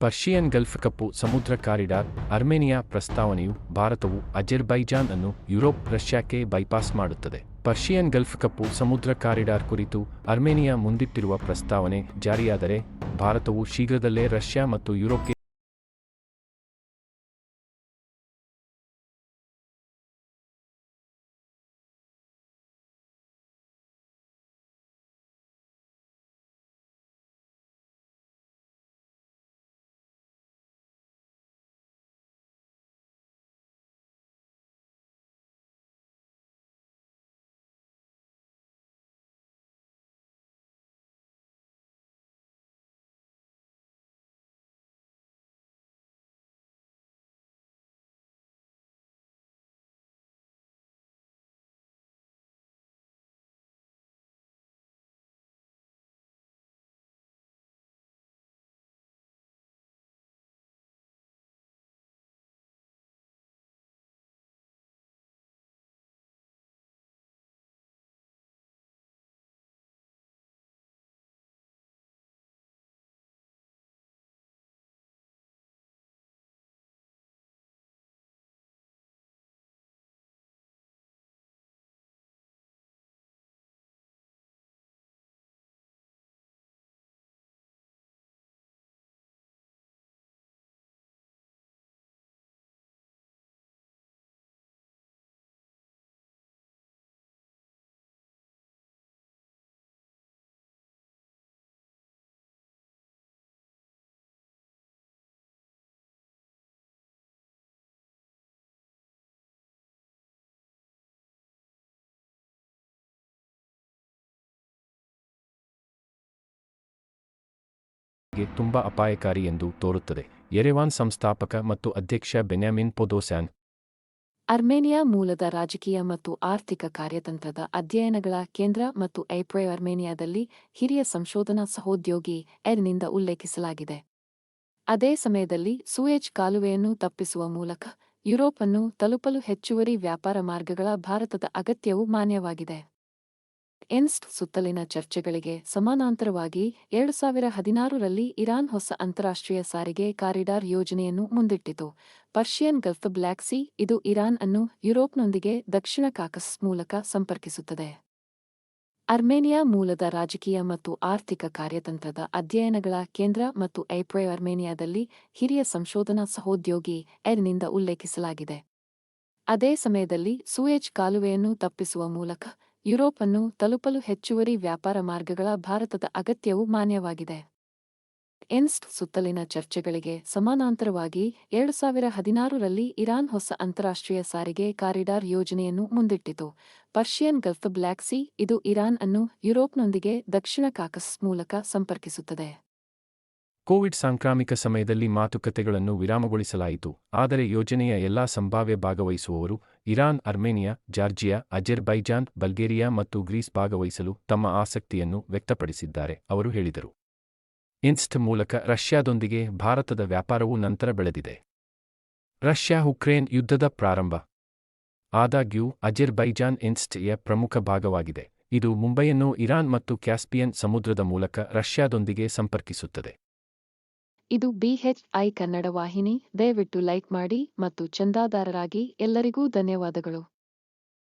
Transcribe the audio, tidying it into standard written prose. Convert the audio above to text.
Persian Gulf ಕಪ್ಪು ಸಮುದ್ರ corridor Armenia ಪ್ರಸ್ತಾವನೆಯು ಭಾರತವು Azerbaijan ಅನ್ನು ಯುರೋಪ್ ರಷ್ಯಾಕ್ಕೆ ಬೈಪಾಸ್ ಮಾಡುತ್ತದೆ. ಪರ್ಷಿಯನ್ ಗಲ್ಫ್ ಕಪ್ಪು ಸಮುದ್ರ ಕಾರಿಡಾರ್ ಕುರಿತು ಅರ್ಮೇನಿಯಾ ಮುಂದಿಟ್ಟಿರುವ ಪ್ರಸ್ತಾವನೆ ಜಾರಿಯಾದರೆ ಭಾರತವು ಶೀಘ್ರದಲ್ಲೇ ರಷ್ಯಾ ಮತ್ತು ಯುರೋಪ್ಗೆ ತುಂಬಾ ಅಪಾಯಕಾರಿ ಎಂದು ತೋರುತ್ತದೆ. ಯೆರೆವಾನ್ ಸಂಸ್ಥಾಪಕ ಮತ್ತು ಅಧ್ಯಕ್ಷ ಬೆನ್ಯಾಮಿನ್ ಪೊದೋಸ್ಯಾನ್ ಅರ್ಮೇನಿಯಾ ಮೂಲದ ರಾಜಕೀಯ ಮತ್ತು ಆರ್ಥಿಕ ಕಾರ್ಯತಂತ್ರದ ಅಧ್ಯಯನಗಳ ಕೇಂದ್ರ ಮತ್ತು ಐಪ್ರೊ ಅರ್ಮೇನಿಯಾದಲ್ಲಿ ಹಿರಿಯ ಸಂಶೋಧನಾ ಸಹೋದ್ಯೋಗಿ ನಿಂದ ಉಲ್ಲೇಖಿಸಲಾಗಿದೆ. ಅದೇ ಸಮಯದಲ್ಲಿ ಸೂಯೆಜ್ ಕಾಲುವೆಯನ್ನು ತಪ್ಪಿಸುವ ಮೂಲಕ ಯುರೋಪ್ ಅನ್ನು ತಲುಪಲು ಹೆಚ್ಚುವರಿ ವ್ಯಾಪಾರ ಮಾರ್ಗಗಳ ಭಾರತದ ಅಗತ್ಯವು ಮಾನ್ಯವಾಗಿದೆ. ಎನ್ಸ್ಟ್ ಸುತ್ತಲಿನ ಚರ್ಚೆಗಳಿಗೆ ಸಮಾನಾಂತರವಾಗಿ 2016ರಲ್ಲಿ ಇರಾನ್ ಹೊಸ ಅಂತಾರಾಷ್ಟ್ರೀಯ ಸಾರಿಗೆ ಕಾರಿಡಾರ್ ಯೋಜನೆಯನ್ನು ಮುಂದಿಟ್ಟಿತು. ಪರ್ಷಿಯನ್ ಗಲ್ಫ್ ಬ್ಲ್ಯಾಕ್ ಸಿ ಇದು ಇರಾನ್ ಅನ್ನು ಯುರೋಪ್ನೊಂದಿಗೆ ದಕ್ಷಿಣ ಕಾಕಸಸ್ ಮೂಲಕ ಸಂಪರ್ಕಿಸುತ್ತದೆ. ಅರ್ಮೇನಿಯಾ ಮೂಲದ ರಾಜಕೀಯ ಮತ್ತು ಆರ್ಥಿಕ ಕಾರ್ಯತಂತ್ರದ ಅಧ್ಯಯನಗಳ ಕೇಂದ್ರ ಮತ್ತು ಐಪ್ರೊ ಅರ್ಮೇನಿಯಾದಲ್ಲಿ ಹಿರಿಯ ಸಂಶೋಧನಾ ಸಹೋದ್ಯೋಗಿ ನಿಂದ ಉಲ್ಲೇಖಿಸಲಾಗಿದೆ. ಅದೇ ಸಮಯದಲ್ಲಿ ಸೂಯೆಜ್ ಕಾಲುವೆಯನ್ನು ತಪ್ಪಿಸುವ ಮೂಲಕ ಯುರೋಪ್ ಅನ್ನು ತಲುಪಲು ಹೆಚ್ಚುವರಿ ವ್ಯಾಪಾರ ಮಾರ್ಗಗಳ ಭಾರತದ ಅಗತ್ಯವು ಮಾನ್ಯವಾಗಿದೆ. ಎನ್ಸ್ಟ್ ಸುತ್ತಲಿನ ಚರ್ಚೆಗಳಿಗೆ ಸಮಾನಾಂತರವಾಗಿ 2016ರಲ್ಲಿ ಇರಾನ್ ಹೊಸ ಅಂತಾರಾಷ್ಟ್ರೀಯ ಸಾರಿಗೆ ಕಾರಿಡಾರ್ ಯೋಜನೆಯನ್ನು ಮುಂದಿಟ್ಟಿತು. ಪರ್ಷಿಯನ್ ಗಲ್ಫ್ ಬ್ಲ್ಯಾಕ್ ಸಿ ಇದು ಇರಾನ್ ಅನ್ನು ಯುರೋಪ್ನೊಂದಿಗೆ ದಕ್ಷಿಣ ಕಾಕಸಸ್ ಮೂಲಕ ಸಂಪರ್ಕಿಸುತ್ತದೆ. ಕೋವಿಡ್ ಸಾಂಕ್ರಾಮಿಕ ಸಮಯದಲ್ಲಿ ಮಾತುಕತೆಗಳನ್ನು ವಿರಾಮಗೊಳಿಸಲಾಯಿತು. ಆದರೆ ಯೋಜನೆಯ ಎಲ್ಲಾ ಸಂಭಾವ್ಯ ಭಾಗವಹಿಸುವವರು Iran, Armenia, Georgia, Azerbaijan, Bulgaria ಮತ್ತು ಗ್ರೀಸ್ ಭಾಗವಹಿಸಲು ತಮ್ಮ ಆಸಕ್ತಿಯನ್ನು ವ್ಯಕ್ತಪಡಿಸಿದ್ದಾರೆ, ಅವರು ಹೇಳಿದರು. ಎನ್ಸ್ಟ್ ಮೂಲಕ ರಷ್ಯಾದೊಂದಿಗೆ ಭಾರತದ ವ್ಯಾಪಾರವು ನಂತರ ಬೆಳೆದಿದೆ. ರಷ್ಯಾ-ಉಕ್ರೇನ್ ಯುದ್ಧದ ಪ್ರಾರಂಭ ಆದಾಗ್ಯೂ ಅಜೆರ್ಬೈಜಾನ್ ಎನ್ಸ್ಟ್ ಯ ಪ್ರಮುಖ ಭಾಗವಾಗಿದೆ. ಇದು ಮುಂಬೈಯನ್ನು ಇರಾನ್ ಮತ್ತು ಕ್ಯಾಸ್ಪಿಯನ್ ಸಮುದ್ರದ ಮೂಲಕ ರಷ್ಯಾದೊಂದಿಗೆ ಸಂಪರ್ಕಿಸುತ್ತದೆ. ಇದು BHI ಕನ್ನಡ ವಾಹಿನಿ. ದಯವಿಟ್ಟು ಲೈಕ್ ಮಾಡಿ ಮತ್ತು ಚಂದಾದಾರರಾಗಿ. ಎಲ್ಲರಿಗೂ ಧನ್ಯವಾದಗಳು.